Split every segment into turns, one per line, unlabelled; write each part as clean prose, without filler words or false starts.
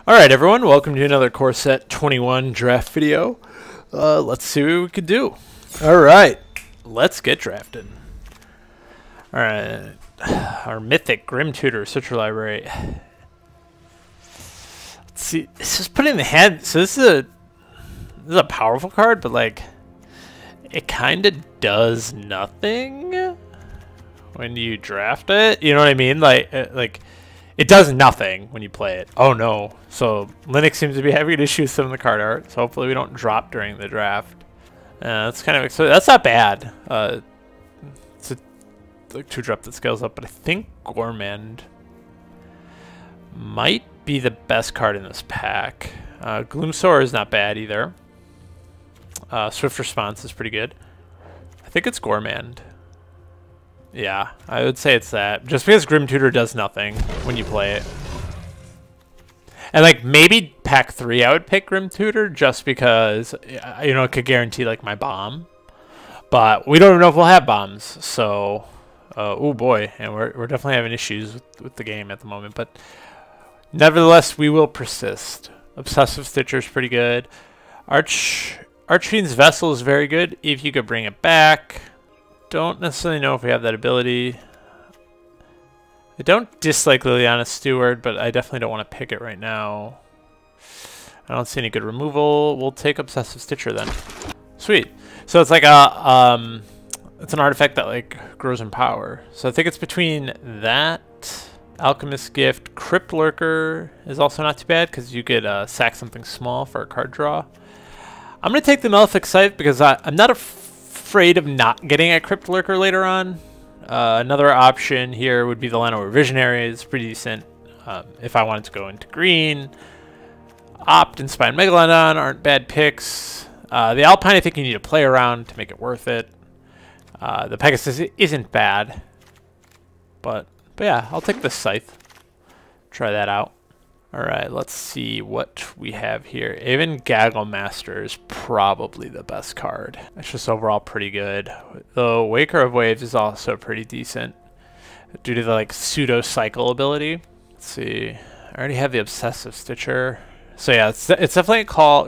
Alright everyone, welcome to another Core Set 21 draft video. Let's see what we can do. Alright, let's get drafted. Alright, our mythic Grim Tutor Citra Library. Let's see, this is put in the hand, so this is a powerful card, but like, it kind of does nothing when you draft it, you know what I mean? Like, it does nothing when you play it. Oh no. So Linux seems to be having issues with some of the card art. So hopefully we don't drop during the draft. That's kind of, so that's not bad. It's a like 2-drop that scales up, but I think Gourmand might be the best card in this pack. Gloomsower is not bad either. Swift Response is pretty good. I think it's Gourmand. Yeah, I would say it's that. Just because Grim Tutor does nothing when you play it. And like maybe pack 3 I would pick Grim Tutor just because, you know, it could guarantee like my bomb. But we don't even know if we'll have bombs. So, oh boy. And we're definitely having issues with the game at the moment. But nevertheless, we will persist. Obsessive Stitcher is pretty good. Archfiend's Vessel is very good if you could bring it back. Don't necessarily know if we have that ability. I don't dislike Liliana Steward, but I definitely don't want to pick it right now. I don't see any good removal. We'll take Obsessive Stitcher then. Sweet. So it's like a it's an artifact that like grows in power. So I think it's between that, Alchemist's Gift, Crypt Lurker is also not too bad because you could sack something small for a card draw. I'm gonna take the Malefic Scythe because I'm not afraid of not getting a Crypt Lurker later on. Another option here would be the Llanowar Visionary. It's pretty decent if I wanted to go into green. Opt and Spine Megalodon aren't bad picks. The Alpine I think you need to play around to make it worth it. The Pegasus isn't bad. But yeah, I'll take the Scythe. Try that out. Alright, let's see what we have here. Even Gaggle Master is probably the best card. It's just overall pretty good. The Waker of Waves is also pretty decent due to the like pseudo cycle ability. Let's see. I already have the Obsessive Stitcher. So yeah, it's definitely a call.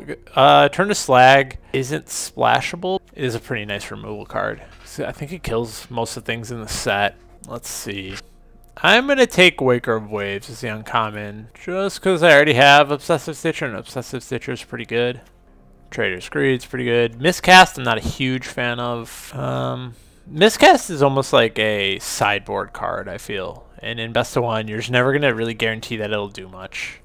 Turn to Slag isn't splashable. It is a pretty nice removal card. So I think it kills most of the things in the set. Let's see. I'm going to take Waker of Waves as the uncommon, just because I already have Obsessive Stitcher, and Obsessive Stitcher is pretty good. Trader's Greed's pretty good. Miscast I'm not a huge fan of. Miscast is almost like a sideboard card, I feel. And in Best of 1, you're just never going to really guarantee that it'll do much.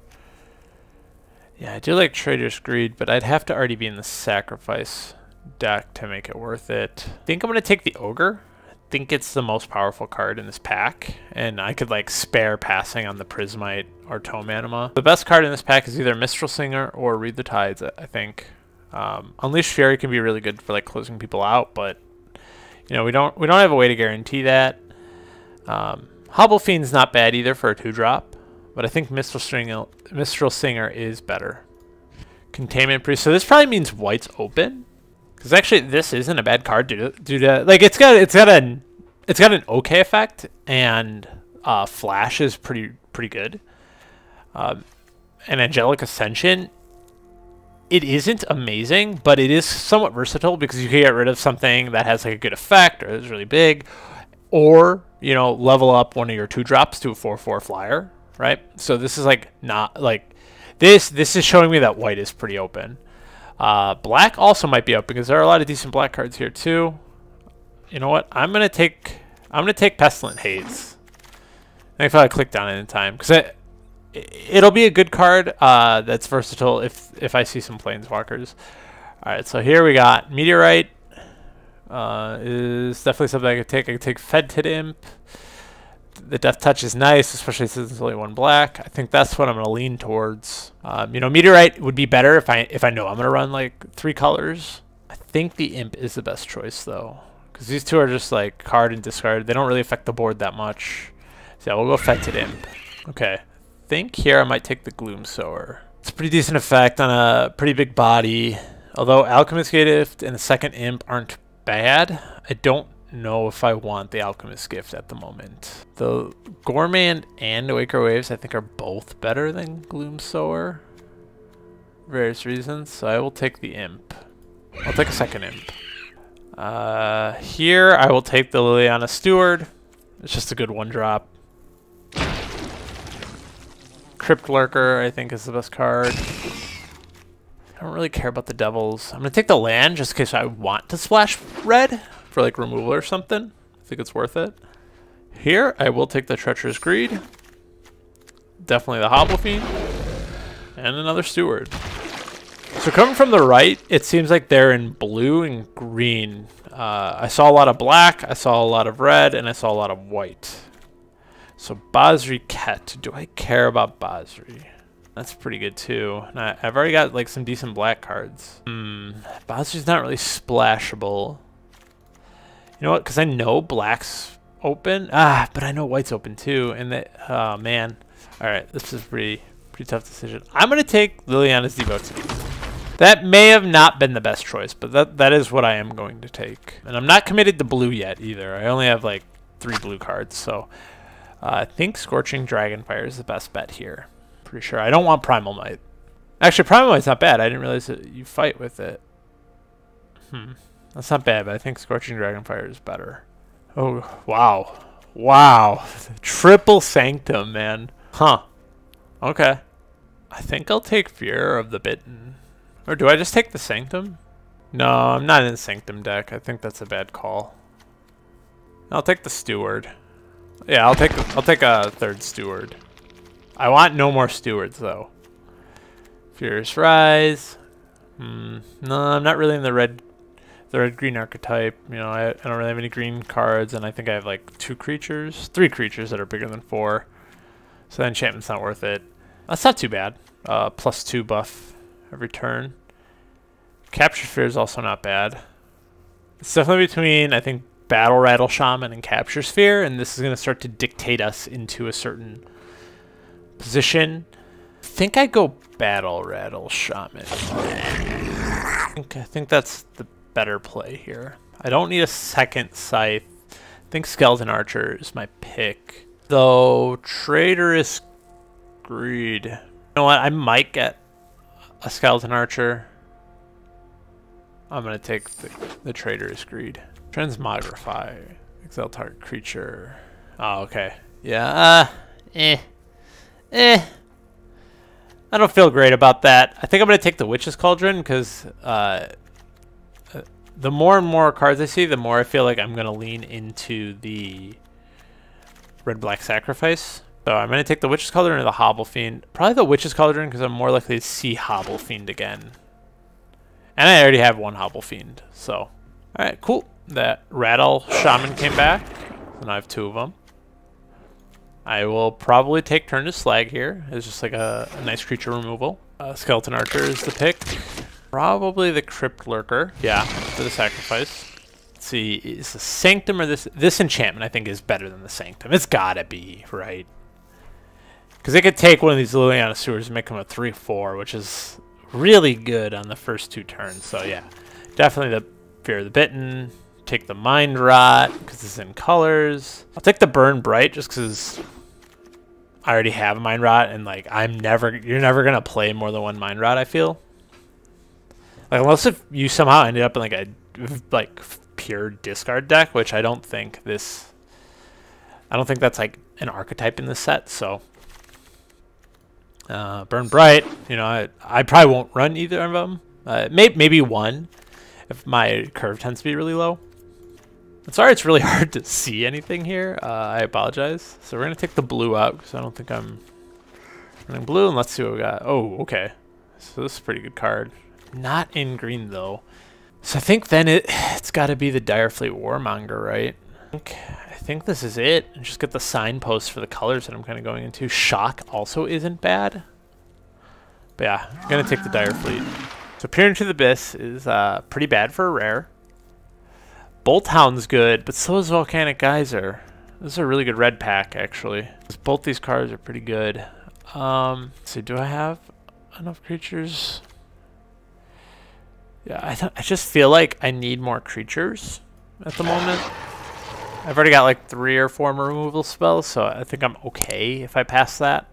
Yeah, I do like Trader's Greed, but I'd have to already be in the Sacrifice deck to make it worth it. I think I'm going to take the Ogre. I think it's the most powerful card in this pack, and I could like spare passing on the Prismite or Tome Anima. The best card in this pack is either Mistral Singer or Read the Tides, I think. Unleashed Fury can be really good for like closing people out, but you know we don't have a way to guarantee that. Hobble Fiend's not bad either for a 2-drop, but I think Mistral Singer is better. Containment Priest. So this probably means white's open. Because actually, this isn't a bad card due to like it's got an okay effect, and Flash is pretty good. And Angelic Ascension, it isn't amazing, but it is somewhat versatile because you can get rid of something that has like a good effect or is really big, or you know level up one of your 2-drops to a 4/4 flyer, right? So this is like not like this is showing me that white is pretty open. Black also might be up because there are a lot of decent black cards here too. You know what? I'm gonna take Pestilent Haze. I thought I clicked on it in time because it'll be a good card that's versatile if I see some Planeswalkers. All right, so here we got Meteorite. Is definitely something I could take. I could take Fed-Tit Imp. The Death Touch is nice, especially since it's only 1 black. I think that's what I'm going to lean towards. You know, Meteorite would be better if I know I'm going to run like 3 colors. I think the Imp is the best choice though, because these two are just like card and discard. They don't really affect the board that much. So yeah, we'll go Fetid Imp. Okay, I think here I might take the Gloomsower. It's a pretty decent effect on a pretty big body. Although Alchemist's Gift and the second Imp aren't bad, I don't know if I want the Alchemist Gift at the moment. The Gourmand and Awaker Waves I think are both better than Gloomsower. Various reasons, so I will take the Imp. I'll take a second Imp. Here I will take the Liliana Steward. It's just a good one drop. Crypt Lurker I think is the best card. I don't really care about the Devils. I'm gonna take the land just in case I want to splash red for like removal or something. I think it's worth it. Here I will take the Treacherous Greed. Definitely the Hobble Fiend. And another Steward. So coming from the right, it seems like they're in blue and green. I saw a lot of black, I saw a lot of red, and I saw a lot of white. So Basri Ket. Do I care about Basri? That's pretty good too. And I've already got like some decent black cards. Basri's not really splashable. You know what? Because I know black's open. But I know white's open too. And that, oh man. All right, this is pretty tough decision. I'm gonna take Liliana's Devotee. That may have not been the best choice, but that is what I am going to take. And I'm not committed to blue yet either. I only have like 3 blue cards, so I think Scorching Dragonfire is the best bet here. Pretty sure. I don't want Primal Might. Actually, Primal Might's not bad. I didn't realize that you fight with it. That's not bad, but I think Scorching Dragonfire is better. Oh, wow. Wow. Triple Sanctum, man. Huh. Okay. I think I'll take Fear of the Bitten. Or do I just take the Sanctum? No, I'm not in the Sanctum deck. I think that's a bad call. I'll take the Steward. Yeah, I'll take a 3rd Steward. I want no more Stewards though. Furious Rise. No, I'm not really in the red green archetype. You know, I don't really have any green cards, and I think I have like 3 creatures that are bigger than 4. So the enchantment's not worth it. That's not too bad. +2 buff every turn. Capture Sphere is also not bad. It's definitely between, I think, Battle Rattle Shaman and Capture Sphere, and this is going to start to dictate us into a certain position. I think I go Battle Rattle Shaman. I think that's the better play here. I don't need a second Scythe. I think Skeleton Archer is my pick. Though Traitorous Greed. You know what? I might get a Skeleton Archer. I'm going to take the Traitorous Greed. Transmogrify. Exile target creature. Oh, okay. Yeah. I don't feel great about that. I think I'm going to take the Witch's Cauldron because the more and more cards I see, the more I feel like I'm going to lean into the Red-Black Sacrifice. So I'm going to take the Witch's Cauldron or the Hobble Fiend. Probably the Witch's Cauldron because I'm more likely to see Hobble Fiend again. And I already have 1 Hobble Fiend. So, alright, cool. That Rattle Shaman came back. And I have 2 of them. I will probably take Turn to Slag here. It's just like a nice creature removal. Skeleton Archer is the pick. Probably the Crypt Lurker. Yeah, for the sacrifice. Let's see, is the Sanctum or this enchantment I think is better than the Sanctum. It's gotta be, right? Because they could take one of these Liliana Sewers and make them a 3/4, which is really good on the first 2 turns. So yeah, definitely the Fear of the Bitten. Take the Mind Rot because it's in colors. I'll take the Burn Bright just because I already have a Mind Rot, and like you're never gonna play more than 1 Mind Rot. I feel like unless if you somehow ended up in like a pure discard deck, which I don't think that's like an archetype in this set. So Burn Bright, you know, I probably won't run either of them. Maybe 1 if my curve tends to be really low. I'm sorry, it's really hard to see anything here. I apologize. So we're gonna take the blue out because I don't think I'm running blue. And let's see what we got. Oh, okay. So this is a pretty good card. Not in green though. So I think then it's got to be the Direfleet Warmonger, right? I think this is it. And just get the signpost for the colors that I'm kind of going into. Shock also isn't bad. But yeah, I'm gonna take the Direfleet. So Peer into the Abyss is pretty bad for a rare. Bolt Hound's good, but so is Volcanic Geyser. This is a really good red pack, actually. Both these cards are pretty good. So do I have enough creatures? Yeah, I just feel like I need more creatures at the moment. I've already got like 3 or 4 removal spells, so I think I'm okay if I pass that.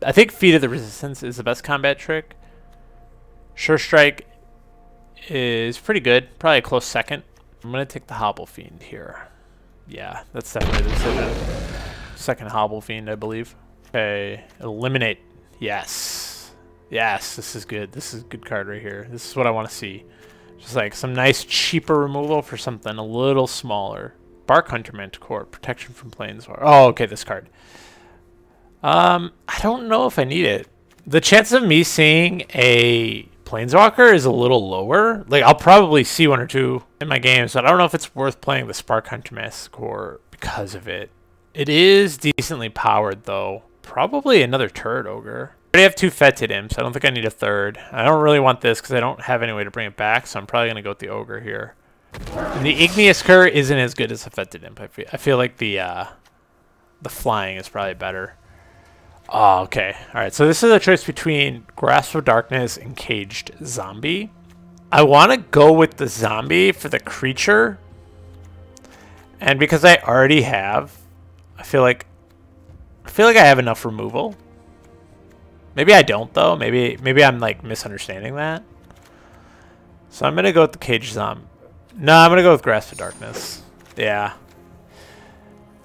I think Feet of the Resistance is the best combat trick. Sure Strike is pretty good, probably a close second. I'm gonna take the Hobble Fiend here. Yeah, that's definitely the decision. Second Hobble Fiend, I believe. Okay, Eliminate. Yes. Yes, this is good. This is a good card right here. This is what I want to see. Just like some nice cheaper removal for something a little smaller. Bark Hunter Manticore, protection from Planeswalker. Oh, okay, this card. I don't know if I need it. The chance of me seeing a Planeswalker is a little lower. Like, I'll probably see 1 or 2 in my games, but I don't know if it's worth playing the Spark Hunter Manticore because of it. It is decently powered, though. Probably another Turret Ogre. I already have 2 Fetid Imps. I don't think I need a 3rd. I don't really want this because I don't have any way to bring it back, so I'm probably going to go with the Ogre here. And the Igneous Cur isn't as good as a Fetid Imp. I feel like the flying is probably better. Oh, okay. Alright, so this is a choice between Grasp of Darkness and Caged Zombie. I want to go with the Zombie for the creature. And because I already have, I feel like I have enough removal. Maybe I don't, though. Maybe I'm, like, misunderstanding that. So I'm going to go with the Caged Zombie. No, I'm going to go with Grasp of Darkness. Yeah.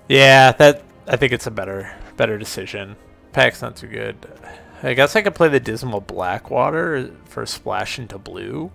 Yeah, I think it's a better decision. Pack's not too good. I guess I could play the Dismal Blackwater for a splash into blue.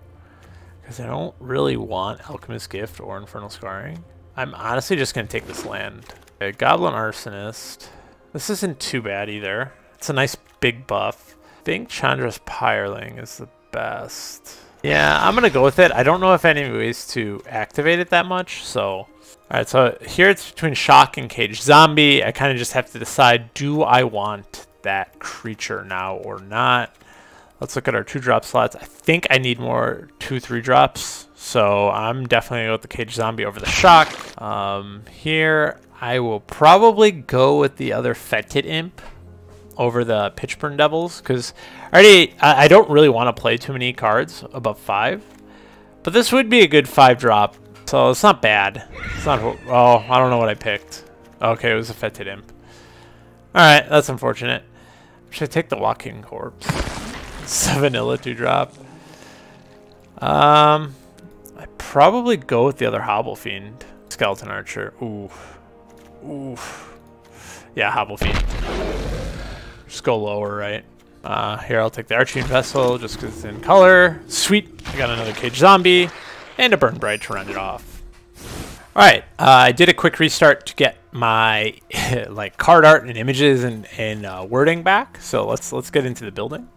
Because I don't really want Alchemist's Gift or Infernal Scarring. I'm honestly just going to take this land. Okay, Goblin Arsonist. This isn't too bad either. It's a nice big buff. I think Chandra's Pyreling is the best. Yeah, I'm going to go with it. I don't know if any ways to activate it that much, so... Alright, so here it's between Shock and Caged Zombie. I kind of just have to decide, do I want that creature now or not? Let's look at our 2-drop slots. I think I need more 2-3 drops, so I'm definitely going to go with the Caged Zombie over the Shock. Here, I will probably go with the other Fetid Imp over the Pitchburn Devils, because I don't really want to play too many cards above 5, but this would be a good 5-drop, so it's not bad. It's not. Oh, I don't know what I picked. Okay, it was a Fetid Imp. All right, that's unfortunate. Should I take the Walking Corpse? It's a vanilla 2-drop. I probably go with the other Hobble Fiend, Skeleton Archer. Ooh, ooh. Yeah, Hobble Fiend. Just go lower, right? Here, I'll take the Archfiend Vessel just because it's in color. Sweet. I got another Caged Zombie and a Burn Bright to round it off. All right. I did a quick restart to get my like card art and images and wording back. So let's get into the building.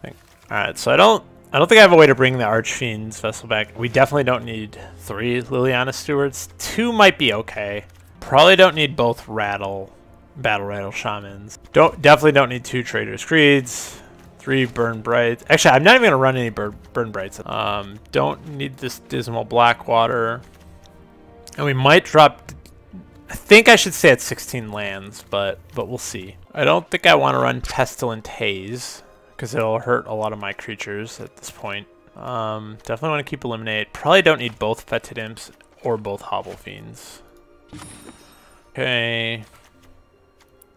All right. So I don't think I have a way to bring the Archfiend's Vessel back. We definitely don't need 3 Liliana Stewards. 2 might be okay. Probably don't need both Battle Rattle Shamans. Definitely don't need 2 Trader's Creeds. 3 Burn Brights. Actually, I'm not even gonna run any Burn Brights. Don't need this Dismal Blackwater. And we might drop. I think I should stay at 16 lands, but we'll see. I don't think I want to run Pestilent Haze because it'll hurt a lot of my creatures at this point. Definitely want to keep Eliminate. Probably don't need both Fetid Imps or both Hobble Fiends. Okay.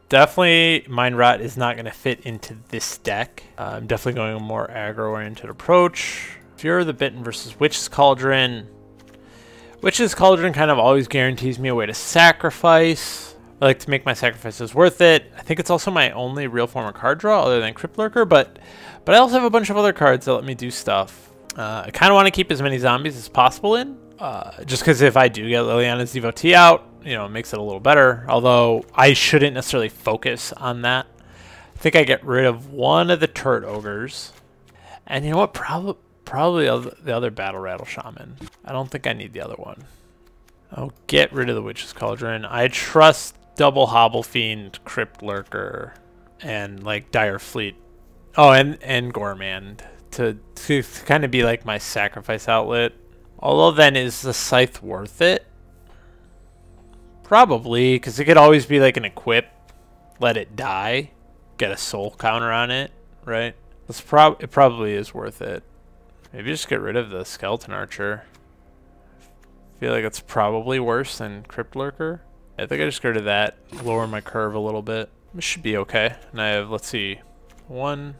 Definitely Mind Rot is not going to fit into this deck. I'm definitely going a more aggro-oriented approach. Fear of the Bitten versus Witch's Cauldron. Witch's Cauldron kind of always guarantees me a way to sacrifice. I like to make my sacrifices worth it. I think it's also my only real form of card draw other than Crypt Lurker, but I also have a bunch of other cards that let me do stuff. I kind of want to keep as many zombies as possible in, just because if I do get Liliana's Devotee out, you know, it makes it a little better. Although I shouldn't necessarily focus on that. I think I get rid of one of the Turret Ogres, and you know what? Probably the other Battle Rattle Shaman. I don't think I need the other one. I'll get rid of the Witch's Cauldron. I trust double Hobble Fiend, Crypt Lurker, and like Dire Fleet. Oh, and Gormand to kind of be like my sacrifice outlet. Although then, is the Scythe worth it? Probably, because it could always be like an equip, let it die, get a soul counter on it, right? It probably is worth it. Maybe just get rid of the Skeleton Archer. feel like it's probably worse than Crypt Lurker. I think I just go to that, lower my curve a little bit. This should be okay. And I have, let's see, one.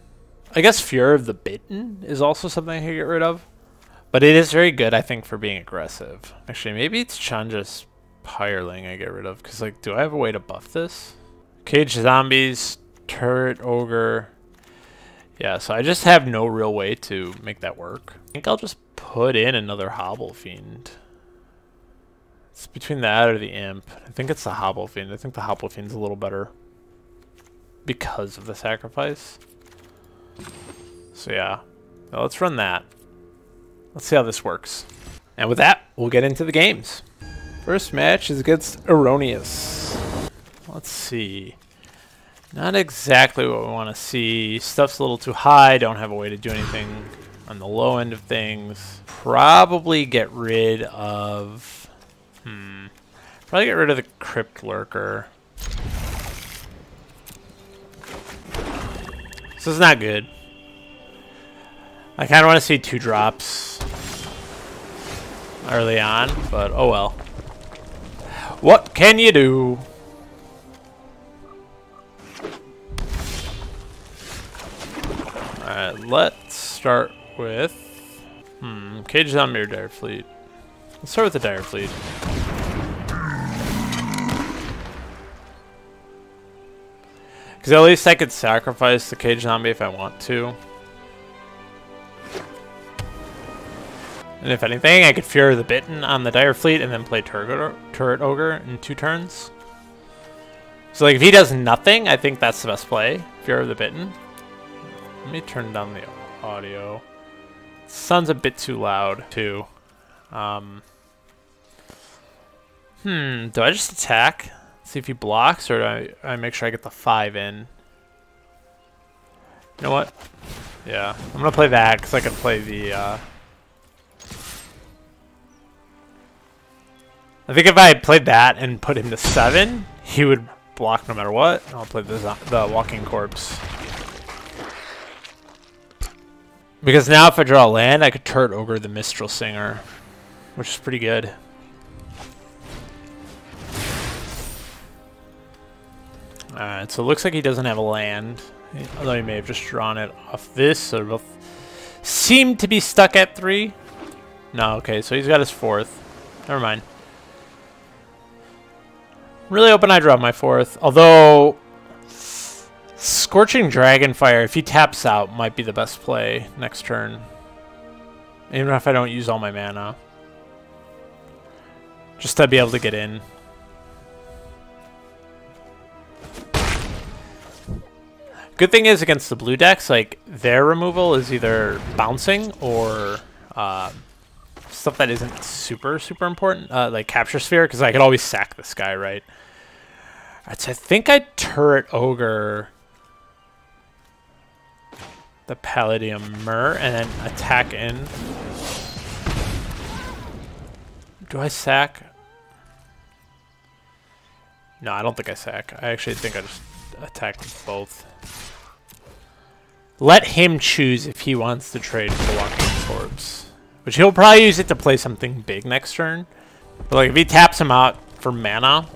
I guess Fear of the Bitten is also something I can get rid of. But it is very good, I think, for being aggressive. Actually, maybe it's Chandra's Hireling I get rid of. Because, like, do I have a way to buff this? Cage Zombies, Turret Ogre. Yeah, so I just have no real way to make that work. I think I'll just put in another Hobble Fiend. It's between that or the Imp. I think it's the Hobble Fiend. I think the Hobble Fiend's a little better because of the sacrifice. So yeah, now let's run that. Let's see how this works. And with that, we'll get into the games. First match is against Erroneous. Let's see. Not exactly what we want to see. Stuff's a little too high. Don't have a way to do anything on the low end of things. Probably get rid of... Probably get rid of the Crypt Lurker. This is not good. I kind of want to see 2 drops early on, but oh well. What can you do? Alright, let's start with... Cage Zombie or Dire Fleet? Let's start with the Dire Fleet. Because at least I could sacrifice the Cage Zombie if I want to. And if anything, I could Fear the Bitten on the Dire Fleet and then play Turret Ogre in 2 turns. So like if he does nothing, I think that's the best play. Fear of the Bitten. Let me turn down the audio. Sounds a bit too loud too. Do I just attack? See if he blocks, or do I make sure I get the 5 in? You know what? Yeah, I'm gonna play that because I can play the. I think if I played that and put him to 7, he would block no matter what. I'll play the Walking Corpse. Because now if I draw a land, I could Turret Ogre the Mistral Singer, which is pretty good. Alright, so it looks like he doesn't have a land. Although he may have just drawn it off this, so both seem to be stuck at 3. No, okay, so he's got his 4th. Never mind. Really hoping I draw my 4th. Although Scorching Dragonfire, if he taps out, might be the best play next turn. Even if I don't use all my mana. Just to be able to get in. Good thing is against the blue decks, like their removal is either bouncing or stuff that isn't super important, like Capture Sphere, because I could always sack this guy, right? Alright, so I think I Turret Ogre the Palladium Myr and then attack in. Do I sack? No, I don't think I sack. I actually think I just attack both. Let him choose if he wants to trade for Walking Corpse. Which he'll probably use it to play something big next turn. But like if he taps him out for mana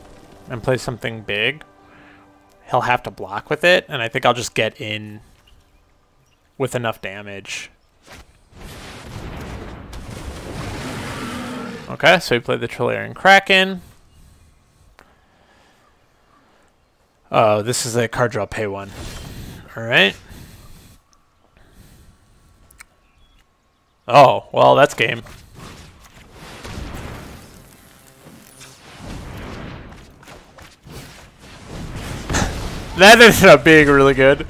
and plays something big, he'll have to block with it. And I think I'll just get in with enough damage. Okay, so he played the Trilarian Kraken. Oh, this is a card draw pay 1. Alright. Oh, well, that's game. That ended up being really good.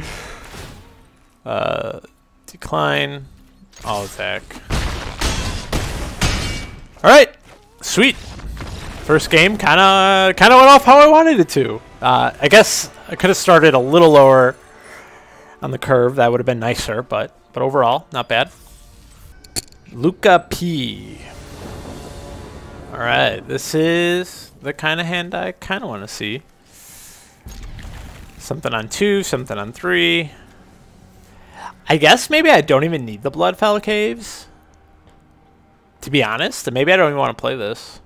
Decline. I'll attack. Alright. Sweet. First game kinda went off how I wanted it to. I guess I could have started a little lower on the curve. That would have been nicer, but overall, not bad. Luca P. Alright, this is the kind of hand I kind of want to see. Something on 2, something on 3. I guess maybe I don't even need the Bloodfell Caves. To be honest, maybe I don't even want to play this.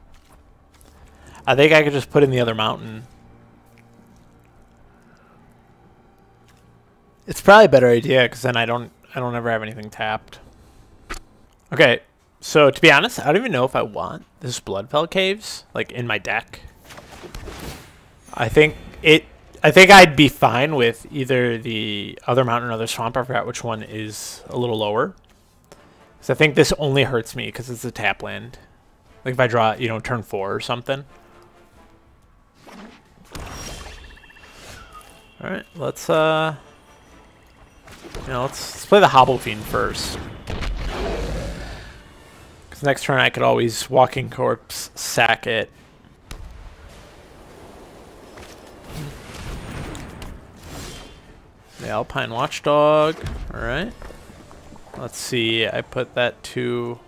I think I could just put in the other mountain. It's probably a better idea because then I don't ever have anything tapped. Okay, so to be honest, I don't even know if I want this Bloodfell Caves like in my deck. I think I'd be fine with either the other mountain or other swamp. I forgot which one is a little lower. So I think this only hurts me because it's a tap land. Like if I draw, you know, turn 4 or something. All right, let's let's play the Hobble Fiend first. Because next turn I could always Walking Corpse, sack it. The Alpine Watchdog. All right. Let's see. I put that to.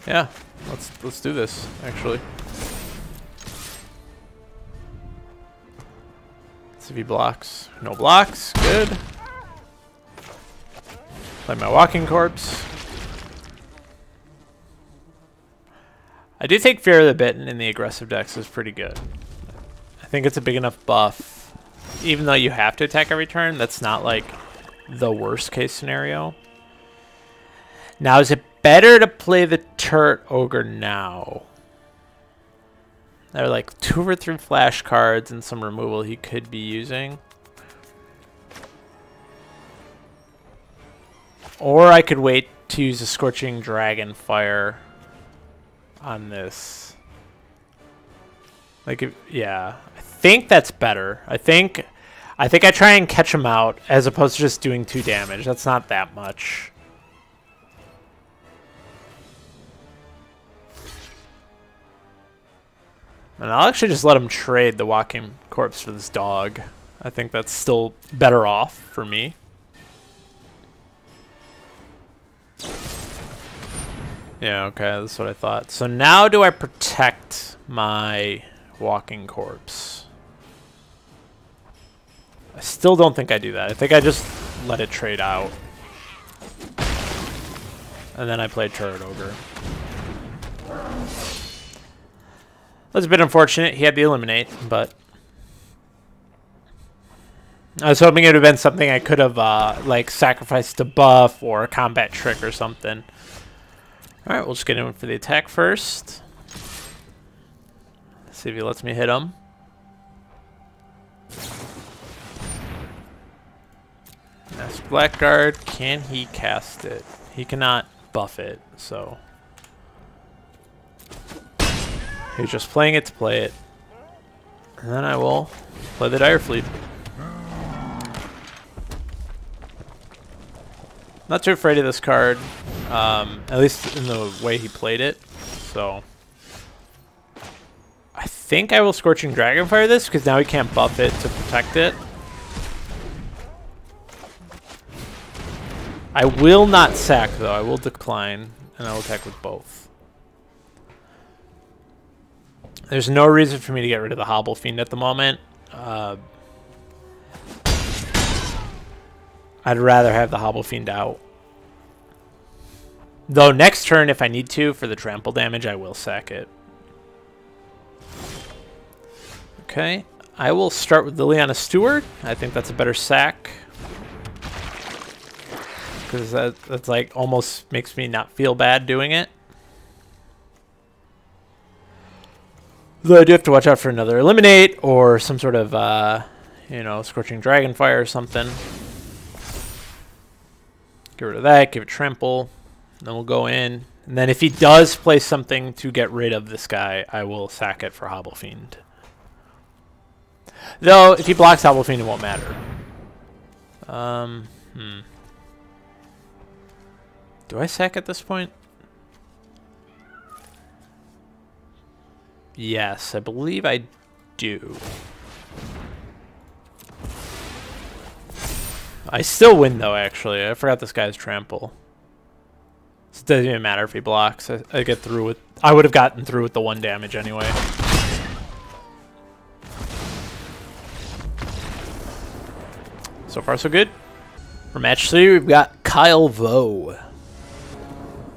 Yeah. Let's do this. Actually. Let's see if he blocks. No blocks. Good. Play my Walking Corpse. I do think Fear of the Bitten in the aggressive decks is pretty good. I think it's a big enough buff. Even though you have to attack every turn, that's not like the worst case scenario. Now, is it better to play the Turret Ogre now? There are like 2 or 3 flash cards and some removal he could be using. Or I could wait to use a Scorching Dragon Fire on this. Like, yeah, I think that's better. I think I try and catch him out as opposed to just doing 2 damage. That's not that much. And I'll actually just let him trade the Walking Corpse for this dog. I think that's still better off for me. Yeah, okay, that's what I thought. So now do I protect my Walking Corpse? I still don't think I do that. I think I just let it trade out. And then I play Turret Ogre. That's a bit unfortunate. He had the Eliminate, but I was hoping it would have been something I could have like sacrificed a buff or a combat trick or something. All right, we'll just get in for the attack first. Let's see if he lets me hit him. That's Blackguard. Can he cast it? He cannot buff it, so he's just playing it to play it. And then I will play the Dire Fleet. Not too afraid of this card, at least in the way he played it. So I think I will Scorching Dragonfire this because now he can't buff it to protect it. I will not sack though. I will decline, and I will attack with both. There's no reason for me to get rid of the Hobble Fiend at the moment. I'd rather have the Hobble Fiend out. Though next turn, if I need to, for the trample damage, I will sack it. Okay, I will start with Liliana Steward. I think that's a better sack. Because that's like almost makes me not feel bad doing it. Though I do have to watch out for another Eliminate or some sort of, you know, Scorching Dragonfire or something. Get rid of that, give it Trample. Then we'll go in. And then if he does play something to get rid of this guy, I will sack it for Hobble Fiend. Though, if he blocks Hobble Fiend, it won't matter. Do I sack at this point? Yes, I believe I do. I still win, though, actually. I forgot this guy's Trample. So it doesn't even matter if he blocks. I get through with... I would have gotten through with the 1 damage anyway. So far, so good. For match 3, we've got Kyle Vo.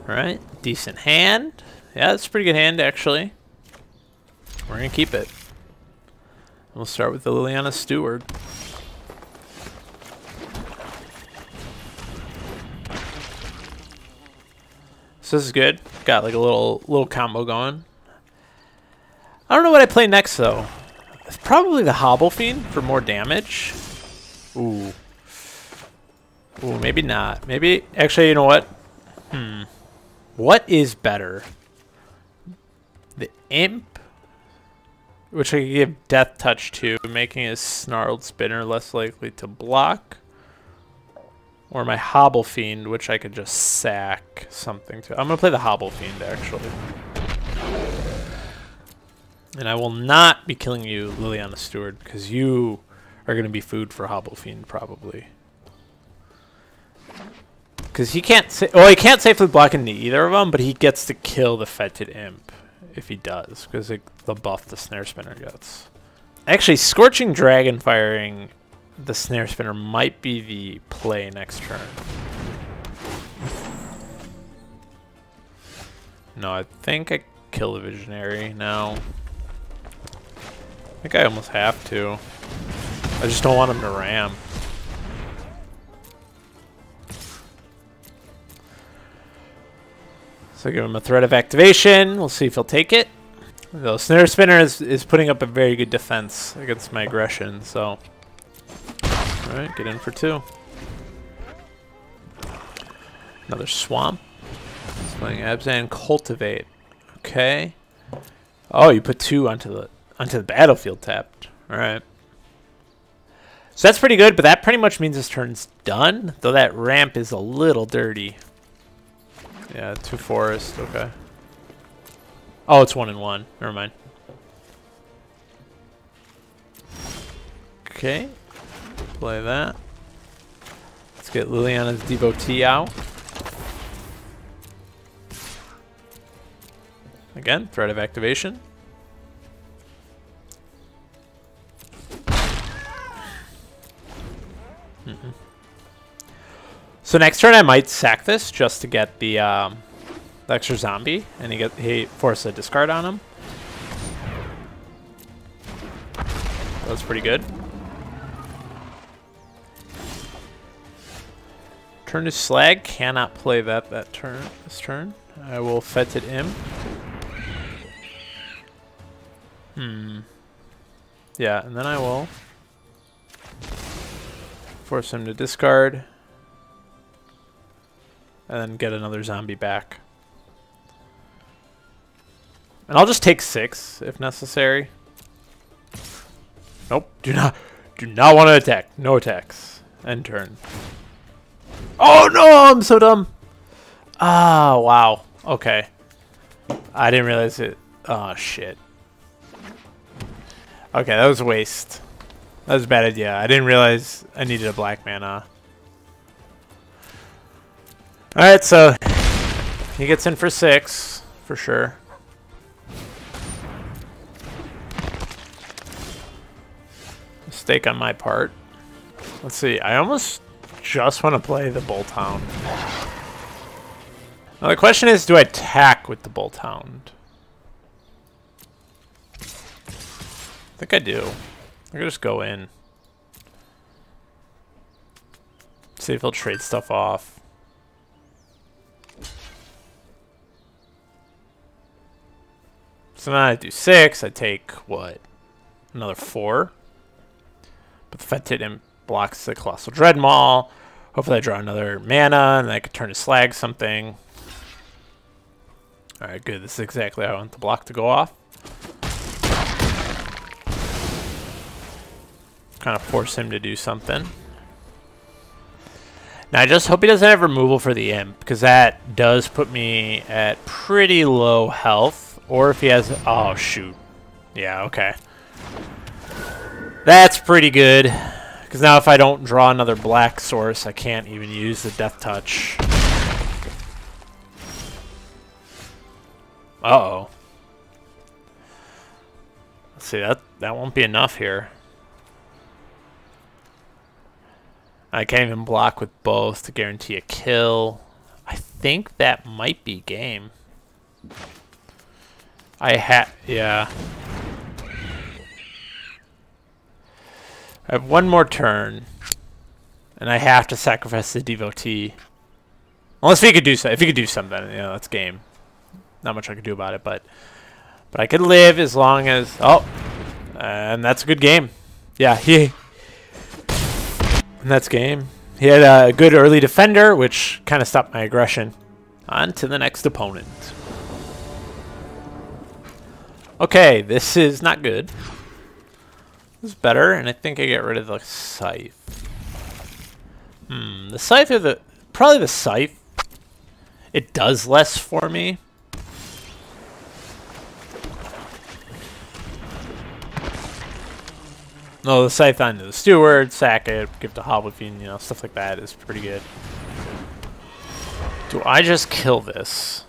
Alright, decent hand. Yeah, it's a pretty good hand, actually. We're going to keep it. We'll start with the Liliana Steward. So this is good. Got like a little combo going. I don't know what I play next, though. It's probably the Hobble Fiend for more damage. Ooh. Ooh, maybe not. Maybe, actually, you know what? What is better? The Imp, which I could give Death Touch to, making his Snarled Spinner less likely to block. Or my Hobble Fiend, which I could just sack something to. I'm going to play the Hobble Fiend, actually. And I will not be killing you, Liliana Steward, because you are going to be food for Hobble Fiend, probably. Because he can't he can't safely block into either of them, but he gets to kill the Fetid Imp if he does, because the buff the Snare Spinner gets. Actually, Scorching Dragon firing the Snare Spinner might be the play next turn. No, I think I kill the Visionary now. I think I almost have to. I just don't want him to ram. So give him a threat of activation. We'll see if he'll take it. The Snare Spinner is putting up a very good defense against my aggression, so. Alright, get in for 2. Another Swamp. Playing Abzan Cultivate. Okay. Oh, you put 2 onto the battlefield tapped. Alright. So that's pretty good, but that pretty much means this turn's done, though that ramp is a little dirty. Yeah, 2 forest, okay. Oh, it's 1 and 1. Never mind. Okay. Play that. Let's get Liliana's Devotee out. Again, threat of activation. So next turn I might sack this just to get the extra zombie, and he forces a discard on him. That's pretty good. Turn to Slag, cannot play that this turn. I will Fetid Imp. Yeah, and then I will force him to discard. And then get another zombie back. And I'll just take 6 if necessary. Nope, do not want to attack. No attacks. End turn. Oh no, I'm so dumb. Ah, wow. Okay. I didn't realize it. Oh shit. Okay, that was a waste. That was a bad idea. I didn't realize I needed a black mana. Alright, so he gets in for 6, for sure. Mistake on my part. Let's see, I almost just want to play the Bolt Hound. Now the question is, do I attack with the Bolt Hound? I think I do. I can just go in. See if he'll trade stuff off. So now I do 6, I take, what? Another 4. But the Fetid Imp blocks the Colossal Dreadmaw. Hopefully I draw another mana, and I can turn to Slag something. Alright, good. This is exactly how I want the block to go off. Kind of force him to do something. Now I just hope he doesn't have removal for the Imp, because that does put me at pretty low health. Or if he has... Oh, shoot. Yeah, okay. That's pretty good. Because now if I don't draw another black source, I can't even use the Death Touch. Uh-oh. Let's see, that won't be enough here. I can't even block with both to guarantee a kill. I think that might be game. Yeah. I have one more turn, and I have to sacrifice the devotee. Unless he could do so. If he could do something, you know, that's game. Not much I could do about it, but I could live as long as and that's a good game. Yeah, and that's game. He had a good early defender, which kind of stopped my aggression. On to the next opponent. Okay, this is not good. This is better, and I think I get rid of the scythe. The scythe or probably the scythe. It does less for me. No, the scythe onto the steward, sack it, give to Hobble, you know, stuff like that is pretty good. Do I just kill this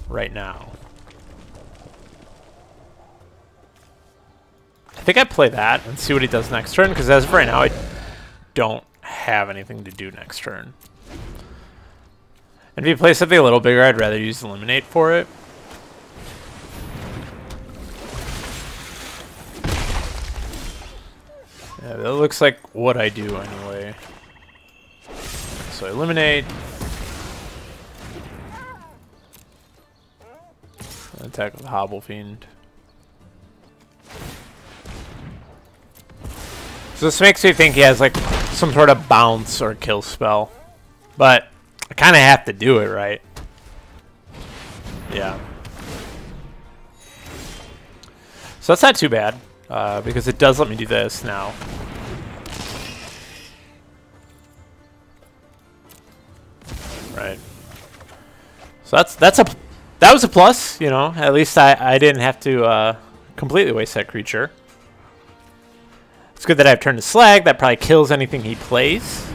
right now? I think I play that and see what he does next turn, because as of right now, I don't have anything to do next turn. And if he plays something a little bigger, I'd rather use Eliminate for it. Yeah, that looks like what I do anyway. So Eliminate. Attack with Hobble Fiend. So this makes me think he has like some sort of bounce or kill spell. But I kind of have to do it, right? Yeah. So that's not too bad, because it does let me do this now. Right. So that was a plus, you know. At least I didn't have to completely waste that creature. It's good that I've turned to Slag. That probably kills anything he plays.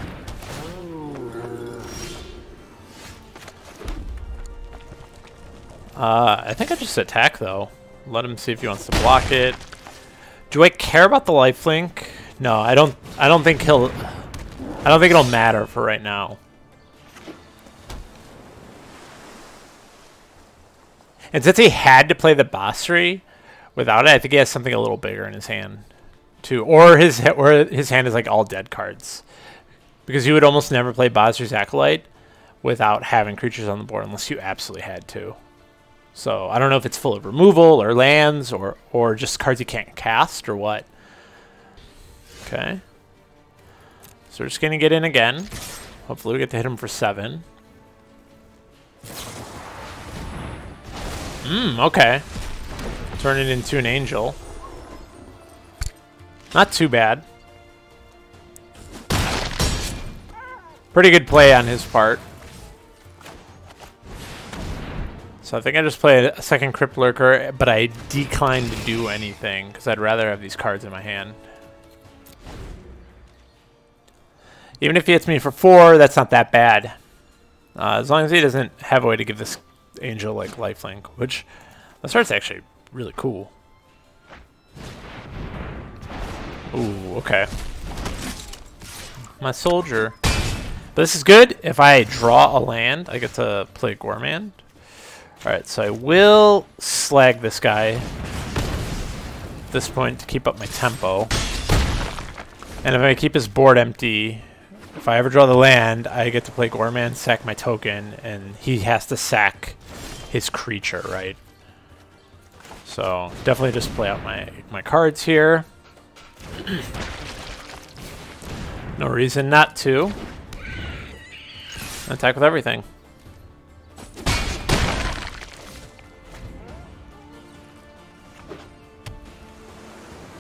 I think I just attack though. Let him see if he wants to block it. Do I care about the lifelink? No, I don't think it'll matter for right now. And since he had to play the Basri, without it, I think he has something a little bigger in his hand, too. Or his hand is like all dead cards, because you would almost never play Basri's Acolyte without having creatures on the board unless you absolutely had to. So I don't know if it's full of removal or lands or just cards you can't cast or what. Okay. So we're just gonna get in again. Hopefully we get to hit him for 7. Okay. Turn it into an angel. Not too bad. Pretty good play on his part. So I think I just played a second Crypt Lurker, but I declined to do anything because I'd rather have these cards in my hand. Even if he hits me for 4, that's not that bad. As long as he doesn't have a way to give this angel like lifelink, which this art's actually really cool. Ooh, okay. My soldier. But this is good. If I draw a land, I get to play Gormand. Alright, so I will slag this guy at this point to keep up my tempo. And if I keep his board empty, if I ever draw the land, I get to play Gormand, sack my token, and he has to sack his creature, right? So definitely just play out my cards here. No reason not to. Attack with everything.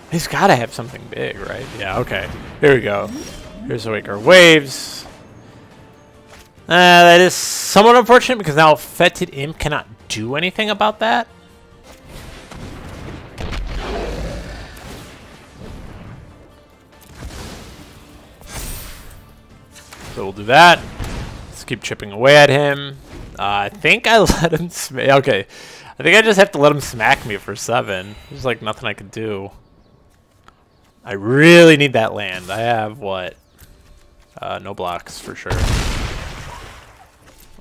He's got to have something big, right? Yeah, okay. Here we go. Here's Awaker Waves. That is somewhat unfortunate because now Fetid Imp cannot do anything about that. So we'll do that. Let's keep chipping away at him. I think I let him smack. Okay. I think I just have to let him smack me for 7. There's like nothing I can do. I really need that land. I have what? No blocks for sure.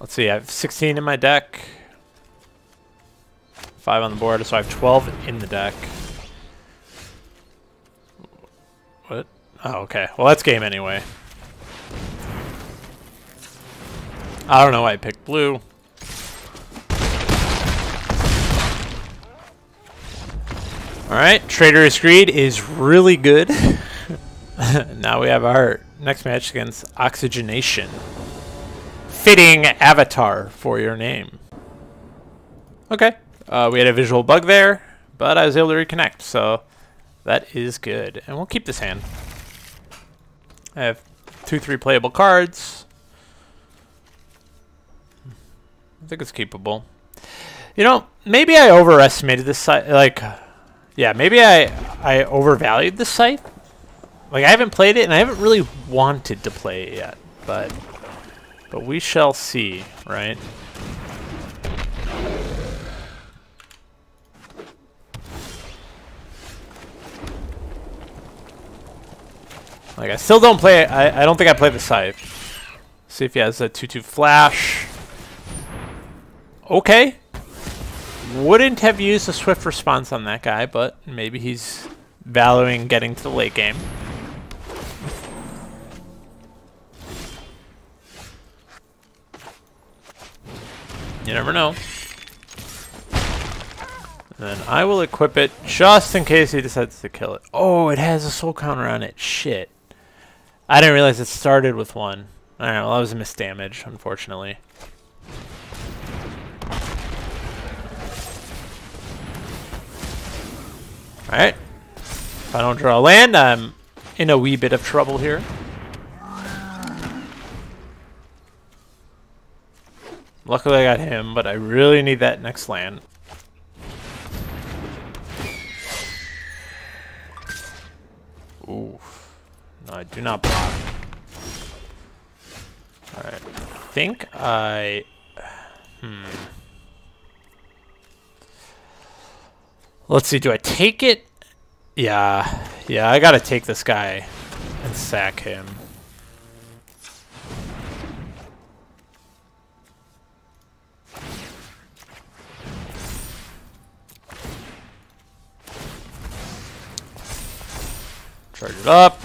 Let's see, I have 16 in my deck. 5 on the board, so I have 12 in the deck. What? Oh, okay. Well, that's game anyway. I don't know why I picked blue. Alright, Traitorous Greed is really good. Now we have our next match against Oxygenation. Fitting avatar for your name. Okay, we had a visual bug there, but I was able to reconnect, so that is good. And we'll keep this hand. I have 2-3 playable cards. I think it's keepable. You know, maybe I overestimated this site. Like, yeah, maybe I overvalued this site. Like, I haven't played it, and I haven't really wanted to play it yet. But we shall see, right? Like, I still don't play it. I don't think I played the Scythe. See if he has a 2-2 flash. Okay. Wouldn't have used a swift response on that guy, but maybe he's valuing getting to the late game. You never know. And then I will equip it just in case he decides to kill it. Oh, it has a soul counter on it. Shit. I didn't realize it started with one. Alright, well, that was a misdamage, unfortunately. Alright. If I don't draw land, I'm in a wee bit of trouble here. Luckily I got him, but I really need that next land. Ooh. No, I do not block. Alright. I think I... Let's see, do I take it? Yeah. Yeah, I gotta take this guy and sack him. Charge it up.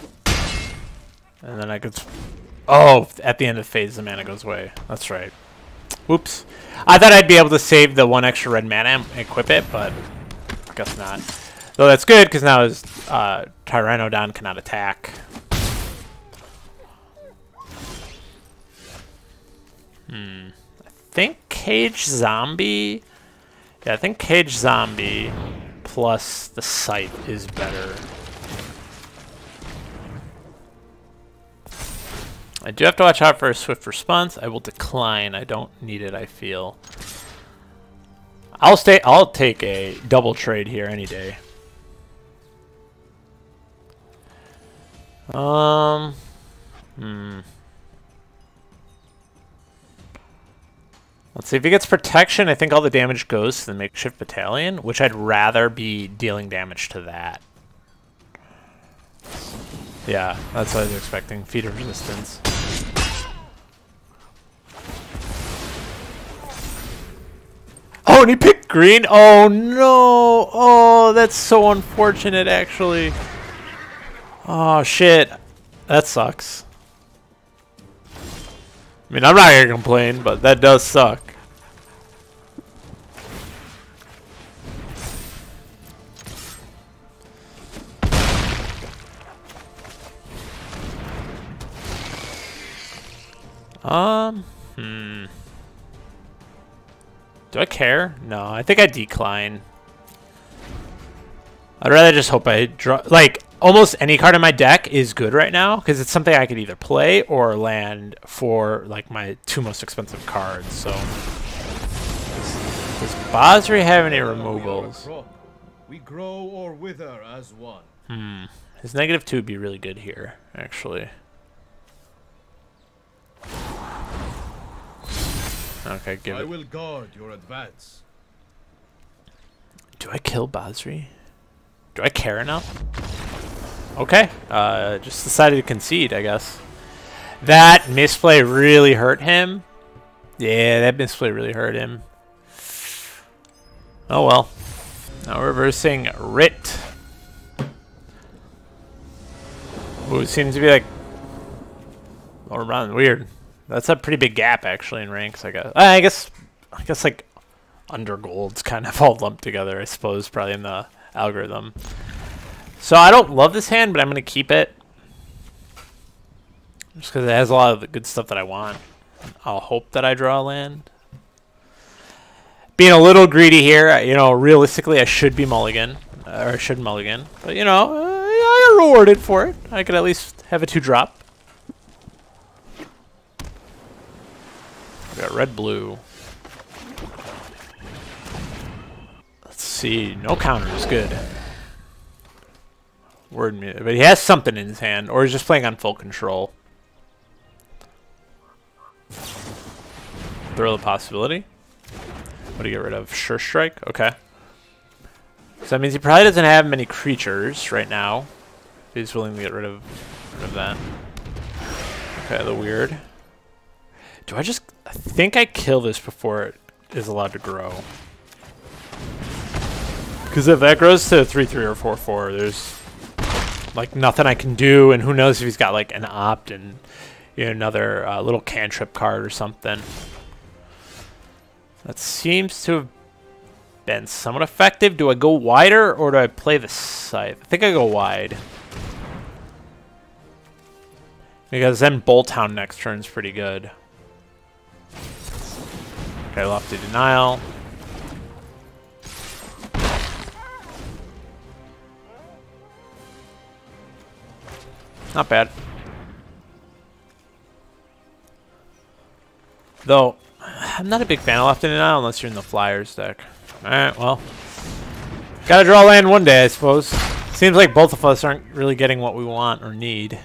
And then I could... Oh, at the end of the phase, the mana goes away. That's right. Whoops. I thought I'd be able to save the 1 extra red mana and equip it, but I guess not. Though that's good, because now his Tyrannodon cannot attack. I think Cage Zombie... Yeah, I think Cage Zombie plus the Scythe is better. I do have to watch out for a swift response. I will decline. I don't need it, I feel. I'll take a double trade here any day. Let's see if he gets protection. I think all the damage goes to the makeshift battalion, which I'd rather be dealing damage to that. Yeah, that's what I was expecting. Feat of resistance. Oh, and he picked green? Oh, no. Oh, that's so unfortunate, actually. Oh, shit. That sucks. I mean, I'm not going to complain, but that does suck. Do I care? No, I think I decline. I'd rather just hope I draw... Like, almost any card in my deck is good right now, because it's something I could either play or land for, like, my 2 most expensive cards, so... Does Basri have any removals?
We grow or wither as one.
His -2 would be really good here, actually. Okay, give it.
I will guard your advance.
Do I kill Basri? Do I care enough? Okay, just decided to concede, I guess. That misplay really hurt him. Yeah, that misplay really hurt him. Oh well. Now reversing Rit. Ooh, it seems to be like... Oh, around weird. That's a pretty big gap actually in ranks, I guess. I guess like under gold's kind of all lumped together, I suppose, probably in the algorithm. So I don't love this hand, but I'm gonna keep it. Just because it has a lot of the good stuff that I want. I'll hope that I draw a land. Being a little greedy here, you know, realistically I should be mulligan. Or I should mulligan. But, you know, I got rewarded for it. I could at least have a 2-drop. We got red-blue. Let's see. No counter is good. Word me. But he has something in his hand. Or he's just playing on full control. Throw the possibility. What do you get rid of? Sure Strike? Okay. So that means he probably doesn't have many creatures right now. He's willing to get rid of that. Okay, the weird. Do I just... I think I kill this before it is allowed to grow. Because if that grows to 3/3 or 4/4, there's like nothing I can do, and who knows if he's got like an opt and, you know, another little cantrip card or something. That seems to have been somewhat effective. Do I go wider or do I play the scythe? I think I go wide. Because then Bolt Hound next turn is pretty good. Okay, Lofty Denial. Not bad. Though, I'm not a big fan of Lofty Denial unless you're in the Flyers deck. Alright, well. Gotta draw land one day, I suppose. Seems like both of us aren't really getting what we want or need.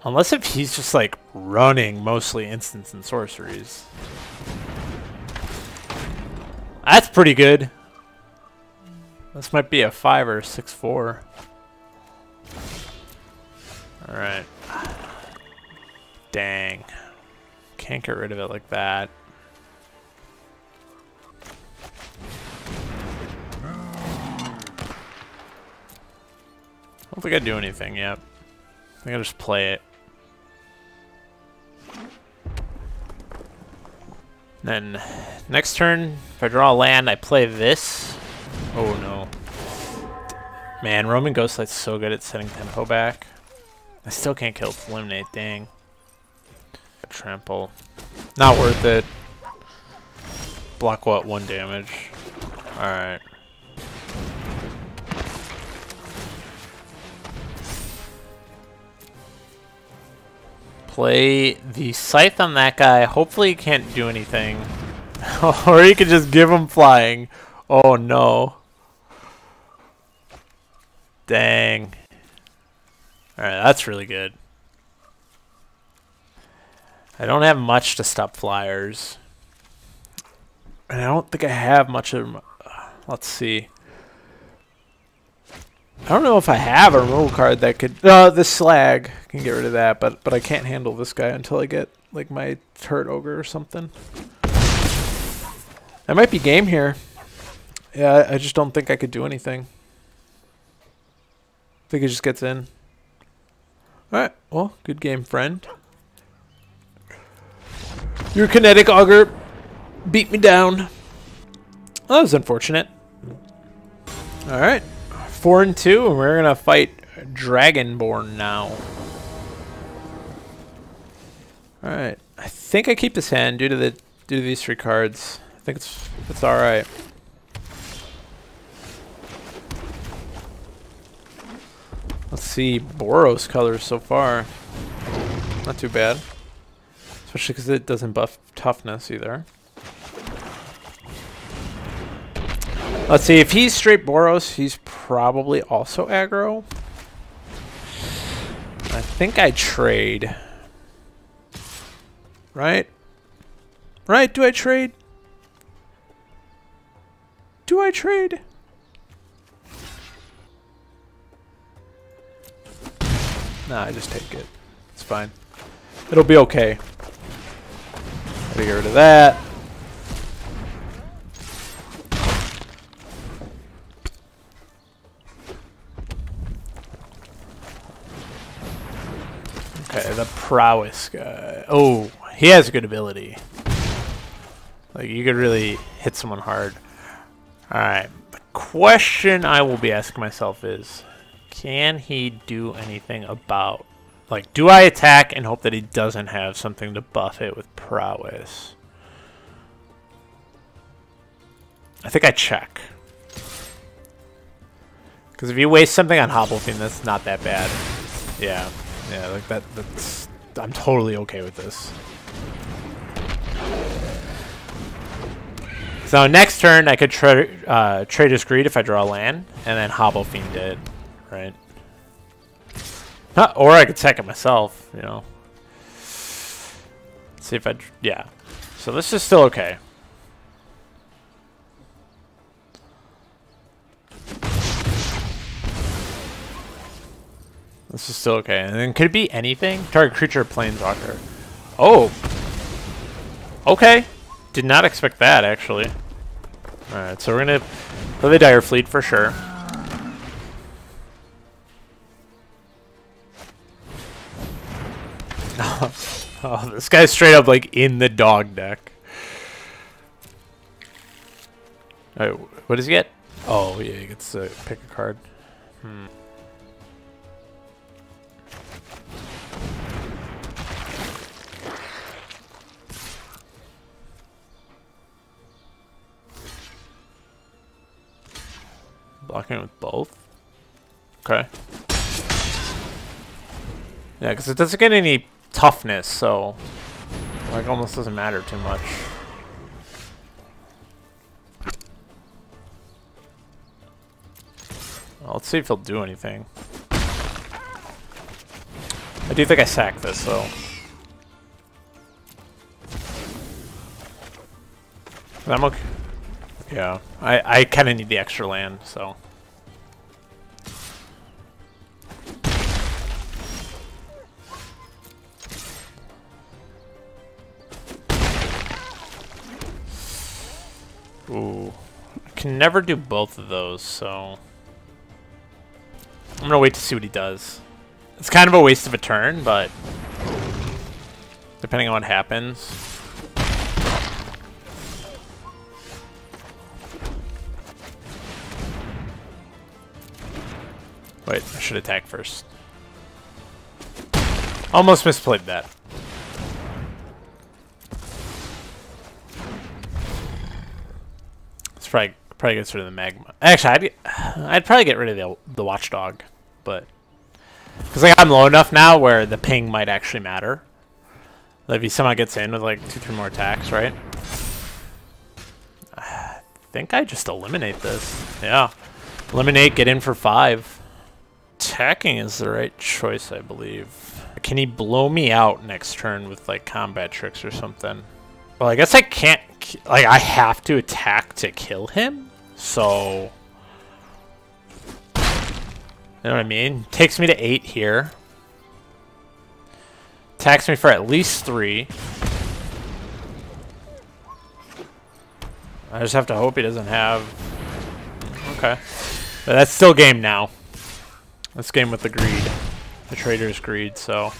Unless if he's just like running mostly instants and sorceries. That's pretty good. This might be a 5 or 6/4. Alright. Dang. Can't get rid of it like that. I don't think I do anything yet. I think I just play it. Then next turn, if I draw a land, I play this. Oh no. Man, Roman Ghostlight's so good at setting tempo back. I still can't kill its eliminate, dang. Trample. Not worth it. Block what? 1 damage. Alright. Play the Scythe on that guy. Hopefully he can't do anything. Or you could just give him flying. Oh no. Dang. Alright, that's really good. I don't have much to stop Flyers. And I don't think I have much of... let's see. I don't know if I have a removal card that could... this Slag. I can get rid of that, but I can't handle this guy until I get like my Turret Ogre or something. That might be game here. Yeah, I just don't think I could do anything. I think it just gets in. Alright, well, good game, friend. Your Kinetic Augur beat me down. Well, that was unfortunate. Alright. 4-2, and we're gonna fight Dragonborn now. Alright. I think I keep this hand due to these 3 cards. I think it's alright. Let's see Boros colors so far. Not too bad. Especially because it doesn't buff toughness either. Let's see, if he's straight Boros, he's probably also aggro. I think I trade. Right? Right? Do I trade? Do I trade? Nah, I just take it. It's fine. It'll be okay. Gotta get rid of that. Okay, the prowess guy. Oh, he has a good ability. Like, you could really hit someone hard. Alright, the question I will be asking myself is, can he do anything about... Like, do I attack and hope that he doesn't have something to buff it with prowess? I think I check. Because if you waste something on Hobble thing, that's not that bad. Yeah, yeah, like that's... I'm totally okay with this. So next turn, I could trade his greed if I draw a land, and then Hobble Fiend it, right? Or I could sack it myself, you know. See if I... Yeah. So this is still okay. This is still okay. And then could it be anything? Target creature or planeswalker. Oh! Okay. Did not expect that, actually. Alright, so we're gonna play the Dire Fleet for sure. Oh, this guy's straight up like in the dog deck. Alright, what does he get? Oh, yeah, he gets to pick a card. Blocking with both? Okay. Yeah, because it doesn't get any toughness, so like almost doesn't matter too much. Well, let's see if he'll do anything. I do think I sacked this, though. I'm okay. Yeah, I kind of need the extra land, so. Ooh, I can never do both of those, so I'm gonna wait to see what he does. It's kind of a waste of a turn, but depending on what happens. Wait, I should attack first. Almost misplayed that. It's probably gets rid of the magma. Actually, I'd probably get rid of the watchdog, but because like I'm low enough now where the ping might actually matter. Like if he somehow gets in with like 2-3 more attacks, right? I think I just eliminate this. Yeah, eliminate, get in for 5. Attacking is the right choice, I believe. Can he blow me out next turn with like combat tricks or something? Well, I guess I can't, like I have to attack to kill him, so you know what I mean? Takes me to 8 here. Attacks me for at least 3. I just have to hope he doesn't have... Okay. But that's still game now. That's game with the greed. The trader's greed, so...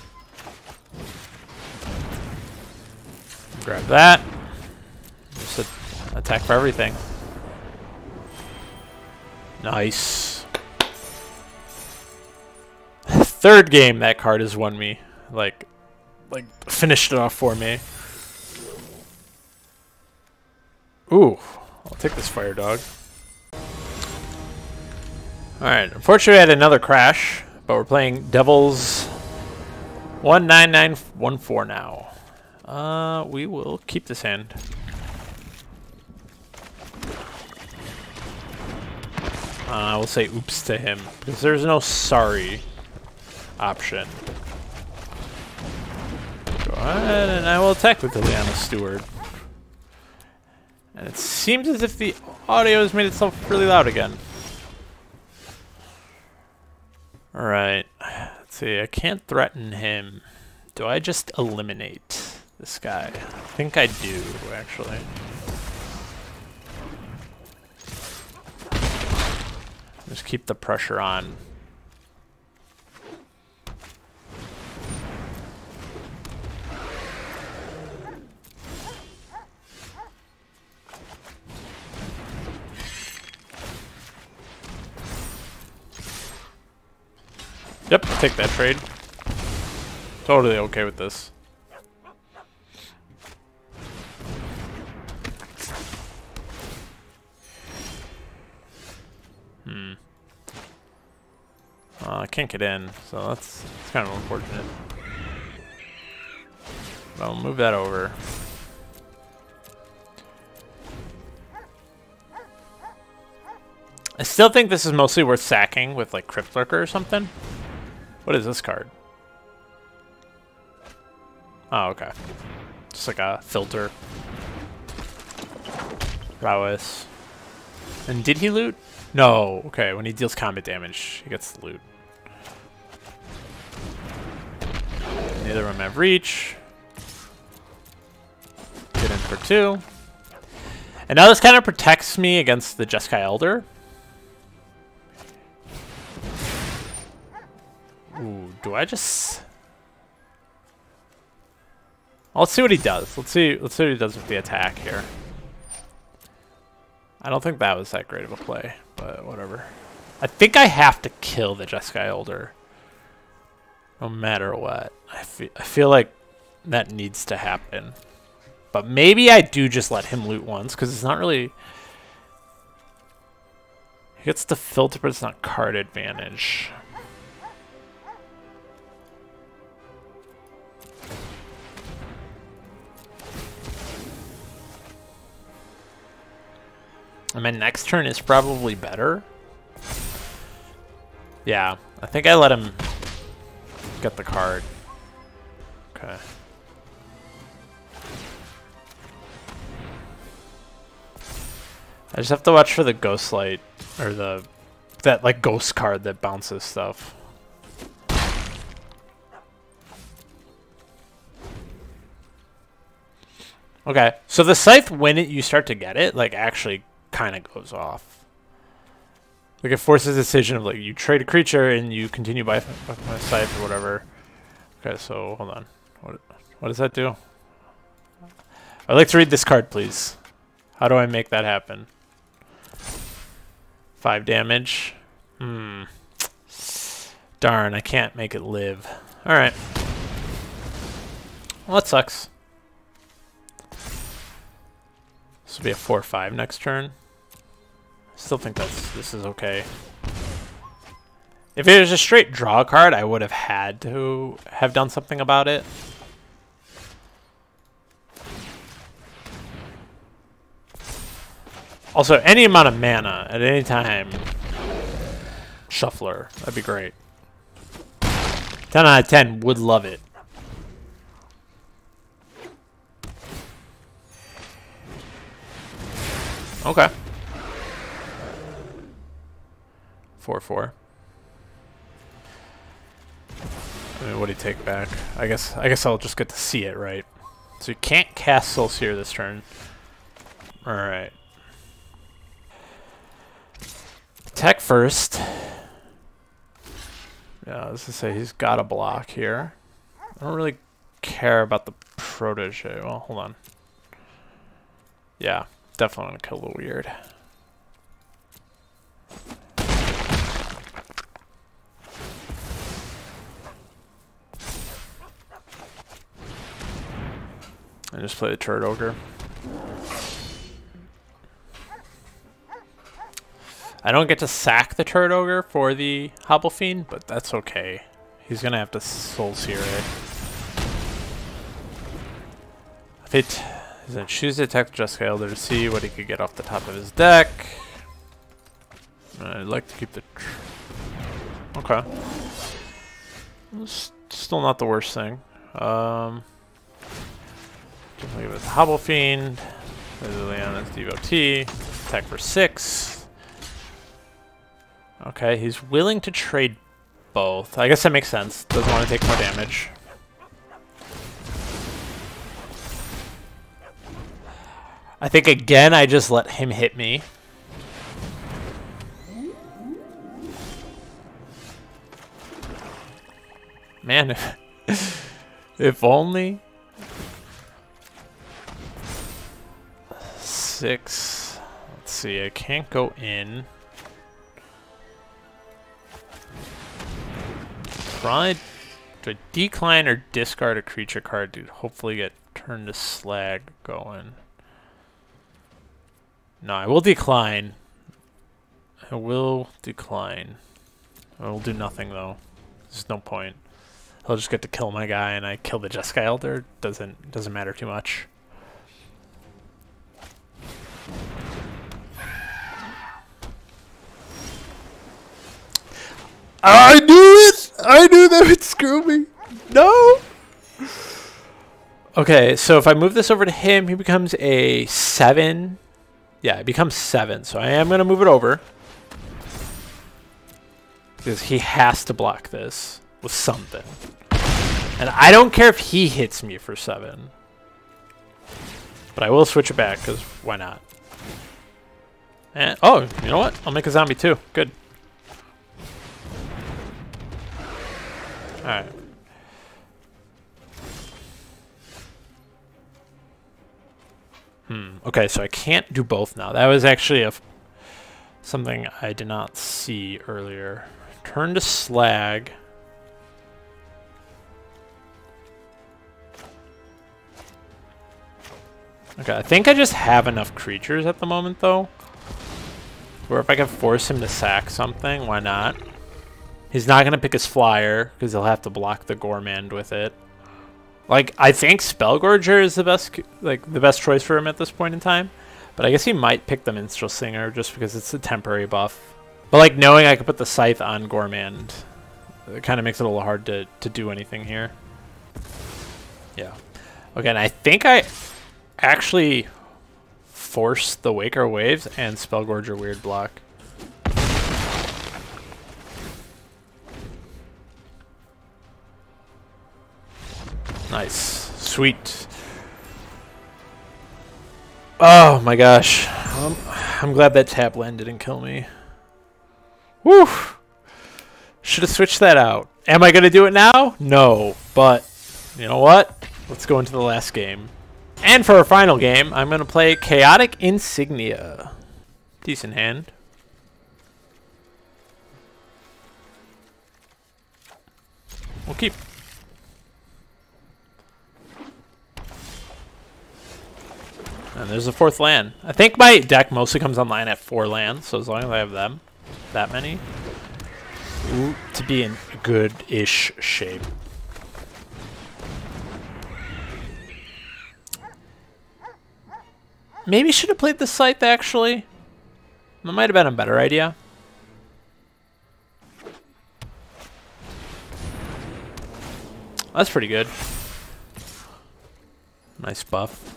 Grab that. Just attack for everything. Nice. Third game that card has won me. Like finished it off for me. Ooh, I'll take this fire dog. Alright, unfortunately I had another crash, but we're playing Devils 19914 now. We will keep this hand. I will say oops to him, because there's no sorry option. Go ahead, and I will attack with Liliana Stewart. And it seems as if the audio has made itself really loud again. Alright, let's see, I can't threaten him. Do I just eliminate this guy? I think I do, actually. Just keep the pressure on. Yep, take that trade. Totally okay with this. I can't get in, so that's kind of unfortunate. I'll move that over. I still think this is mostly worth sacking with like Crypt Lurker or something. What is this card? Oh, okay. Just like a filter. Prowess. And did he loot? No. Okay, when he deals combat damage, he gets the loot. Neither of them have reach. Get in for 2. And now this kind of protects me against the Jeskai Elder. Ooh, do I just... Let's see what he does. Let's see what he does with the attack here. I don't think that was that great of a play, but whatever. I think I have to kill the Jeskai Elder. No matter what. I feel like that needs to happen. But maybe I do just let him loot once, because it's not really... He gets the filter, but it's not card advantage. And my next turn is probably better. Yeah, I think I let him get the card. Okay. I just have to watch for the ghost light, or that like ghost card that bounces stuff. Okay, so the scythe, when you start to get it, like actually kind of goes off. Like it forces a decision of like you trade a creature and you continue by my scythe or whatever. Okay, so hold on. What does that do? I'd like to read this card, please. How do I make that happen? 5 damage. Darn, I can't make it live. Alright. Well, that sucks. This will be a 4/5 next turn. Still think this is okay. If it was a straight draw card, I would have had to have done something about it. Also, any amount of mana at any time, Shuffler, that'd be great. 10 out of 10, would love it. Okay. 4/4. I mean, what do you take back? I guess I'll just get to see it, right? So you can't cast Soul Seer this turn. Alright. Attack first. Yeah, I was gonna say he's got a block here. I don't really care about the protege. Well, hold on. Yeah, definitely want to kill the weird. I just play the Turret Ogre. I don't get to sack the Turret Ogre for the Hobble Fiend, but that's okay. He's gonna have to Soul Seer it. He's gonna choose to attack the Jeskai Elder to see what he could get off the top of his deck. I'd like to keep the... Okay. Still not the worst thing. Definitely give it the Hobble Fiend. Liliana's Devotee. Attack for 6. Okay, he's willing to trade both. I guess that makes sense. Doesn't want to take more damage. I think again I just let him hit me. Man, if only. 6. Let's see, I can't go in. probably... Do I decline or discard a creature card to hopefully get turn to slag going? No, I will decline. I will decline. I will do nothing though. There's no point. I'll just get to kill my guy and I kill the Jeskai Elder. Doesn't matter too much. I knew it! I knew that would screw me. No! Okay, so if I move this over to him, he becomes a 7. Yeah, it becomes 7. So I am going to move it over. Because he has to block this with something. And I don't care if he hits me for 7. But I will switch it back, because why not? And, oh, you know what? I'll make a zombie too. Good. Alright. Okay, so I can't do both now. That was actually something I did not see earlier. Turn to slag. Okay, I think I just have enough creatures at the moment, though. Or if I can force him to sack something, why not? He's not going to pick his flyer, because he'll have to block the Gormand with it. Like, I think Spellgorger is the best choice for him at this point in time. But I guess he might pick the Minstrel Singer, just because it's a temporary buff. But, like, knowing I could put the Scythe on Gormand, it kind of makes it a little hard to do anything here. Yeah. Okay, and I think I actually forced the Waker Waves and Spellgorger Weird block. Nice. Sweet. Oh my gosh. I'm glad that tap land didn't kill me. Woo! Should have switched that out. Am I going to do it now? No. But, you know what? Let's go into the last game. And for our final game, I'm going to play Chaotic Insignia. Decent hand. We'll keep. And there's a 4th land. I think my deck mostly comes online at 4 lands, so as long as I have them, that many, to be in good-ish shape. Maybe should have played the Scythe, actually. That might have been a better idea. That's pretty good. Nice buff.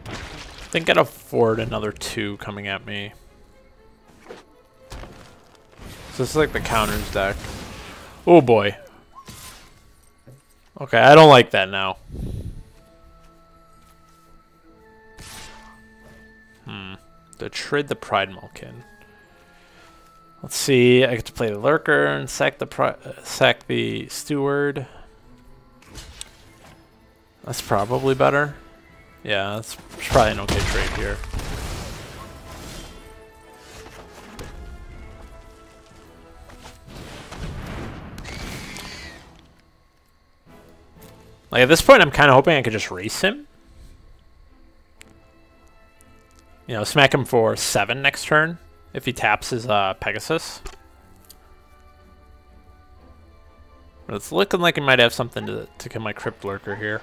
I think I'd afford another 2 coming at me. So this is like the counters deck. Oh boy. Okay, I don't like that now. To trade the Pride Malkin. Let's see. I get to play the Lurker and sack the Steward. That's probably better. Yeah, that's probably an okay trade here. Like, at this point, I'm kind of hoping I could just race him. You know, smack him for 7 next turn if he taps his Pegasus. But it's looking like he might have something to kill my Crypt Lurker here.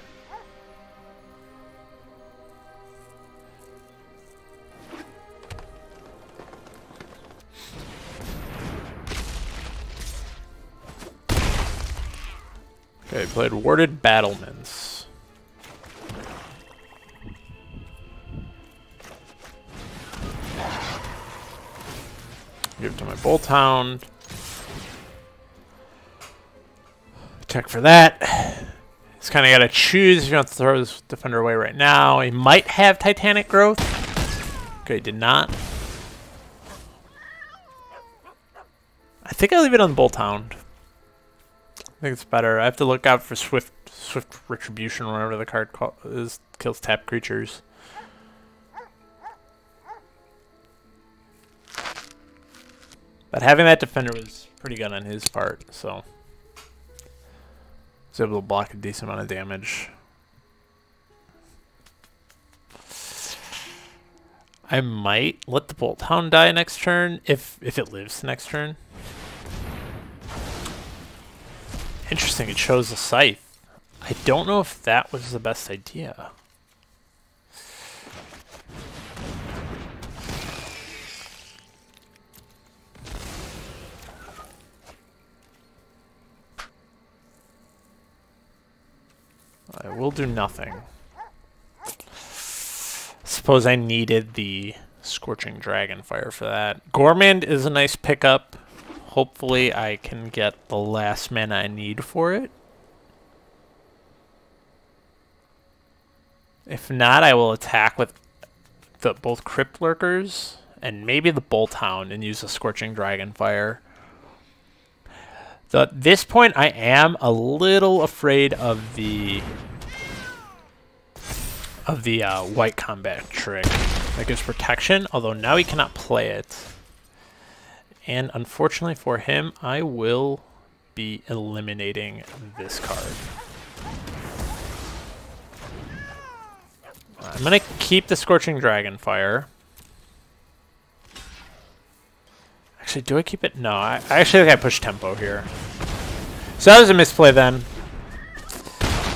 Okay, played Warded Battlements. Give it to my Bolt Hound. Check for that. He's kind of got to choose if you want to throw this defender away right now. He might have Titanic Growth. Okay, he did not. I think I'll leave it on Bolt Hound. I think it's better. I have to look out for Swift Swift Retribution, whatever the card is, kills tap creatures. But having that defender was pretty good on his part, so I was able to block a decent amount of damage. I might let the Bolt Hound die next turn if it lives next turn. Interesting, it shows a Scythe. I don't know if that was the best idea. I will do nothing. Suppose I needed the Scorching Dragonfire for that. Gourmand is a nice pickup. Hopefully I can get the last mana I need for it. If not, I will attack with both Crypt Lurkers and maybe the Bolt Hound and use a Scorching Dragonfire. So at this point, I am a little afraid of the white combat trick that gives protection, although now he cannot play it. And unfortunately for him, I will be eliminating this card. I'm going to keep the Scorching Dragonfire. Actually, do I keep it? No, I actually think I pushed tempo here. So that was a misplay then.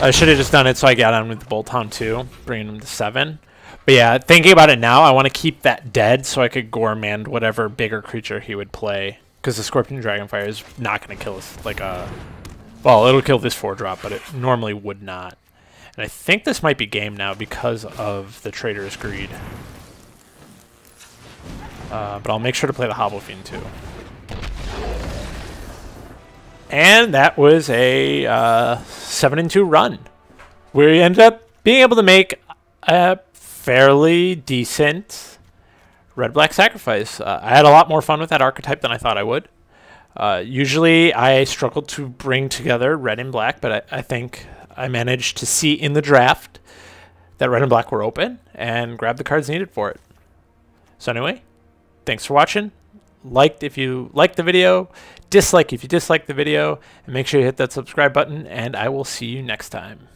I should have just done it so I got on with the Bolt Hound too, bringing him to 7. But yeah, thinking about it now, I want to keep that dead so I could Gourmand whatever bigger creature he would play. Because the Scorpion Dragonfire is not going to kill us like a... Well, it'll kill this 4-drop, but it normally would not. And I think this might be game now because of the Trader's Greed. But I'll make sure to play the Hobble Fiend too. And that was a 7-2 run. We ended up being able to make a fairly decent red-black sacrifice. I had a lot more fun with that archetype than I thought I would. Usually I struggled to bring together red and black, but I think I managed to see in the draft that red and black were open and grab the cards needed for it. So anyway, thanks for watching. Liked if you liked the video, dislike if you disliked the video, and make sure you hit that subscribe button, and I will see you next time.